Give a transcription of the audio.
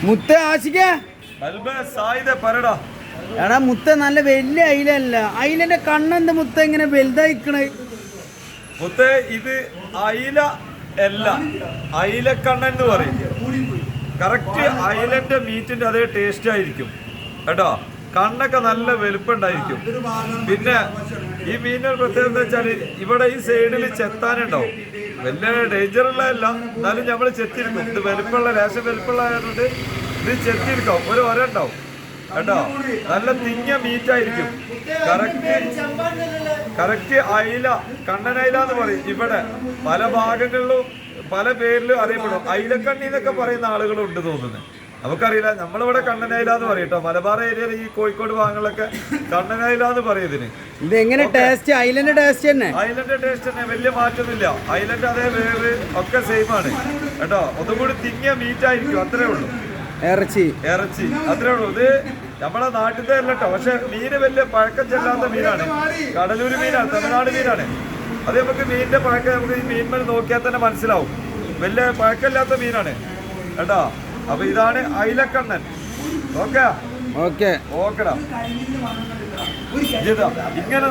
മുത്ത ആശിക്ക എടാ മുത്ത നല്ല വലിയ അയിലല്ല, അയിലന്റെ കണ്ണെന്ത് മുത്ത ഇങ്ങനെ വലുതായിക്കണേ? മുത്തേ ഇത് അയില അല്ല, അയിലക്കണ്ണൻ എന്ന് പറയും. കറക്റ്റ് അയിലന്റെ മീറ്റിന്റെ അതേ ടേസ്റ്റ് ആയിരിക്കും കേട്ടോ. കണ്ണൊക്കെ നല്ല വലുപ്പുണ്ടായിരിക്കും. പിന്നെ ഈ മീനിന്റെ പ്രത്യേകത എന്താ വെച്ചാൽ ഇവിടെ ഈ സൈഡിൽ ചെത്താനുണ്ടാവും. വലിയ ഡേഞ്ചറുള്ളതല്ല, എന്നാലും നമ്മൾ ചെത്തിരിക്കും. ഇത് വലുപ്പമുള്ള ലേശം വലുപ്പമുള്ളതുകൊണ്ട് ഇത് ചെത്തിരിക്കും. ഒരു ഒര ഉണ്ടാവും കേട്ടോ. നല്ല തിങ്ങിയ മീറ്റായിരിക്കും. കറക്റ്റ് അയില, കണ്ണനയില എന്ന് പറയും. ഇവിടെ പല ഭാഗങ്ങളിലും പല പേരിലും അറിയപ്പെടും. അയിലക്കണ്ണി എന്നൊക്കെ പറയുന്ന ആളുകളുണ്ട് തോന്നുന്നത്, നമുക്കറിയില്ല. നമ്മളിവിടെ കണ്ണനയില എന്ന് പറയും കേട്ടോ. മലബാർ ഏരിയയിൽ ഈ കോഴിക്കോട് ഭാഗങ്ങളിലൊക്കെ കണ്ണനയില എന്ന് പറയും ഇതിന്. ഇത് എങ്ങനെ ടേസ്റ്റ്? ഐലൻഡ് ടേസ്റ്റ് തന്നെ, ഐലൻഡ് ടേസ്റ്റ് തന്നെ, വലിയ മാറ്റമൊന്നുമില്ല. ഐലൻഡ് അതേ വേവ് ഒക്കെ സെയിം ആണ് കേട്ടോ. ഒന്നും കൂടി തിങ്ങിയ മീറ്റ് ആയിരിക്കും, അത്രേ ഉള്ളൂ. ഇറച്ചി അത്രേ ഉള്ളൂ. ഇത് നമ്മളെ നാട്ടിലത്തെ അല്ല കേട്ടോ. പക്ഷെ മീന് വലിയ പഴക്കം ചെല്ലാത്ത മീനാണ്. കടലൂര് മീനാണ്, തമിഴ്നാട് മീനാണ്. അത് നമുക്ക് മീനിന്റെ പഴക്കം നമുക്ക് ഈ മീൻമേൽ നോക്കിയാൽ തന്നെ മനസ്സിലാവും. വലിയ പഴക്കമില്ലാത്ത മീനാണ് കേട്ടോ. അപ്പൊ ഇതാണ് അയിലക്കണ്ണൻ. ഓക്കെ ഓക്കെടാ. ഇങ്ങനെ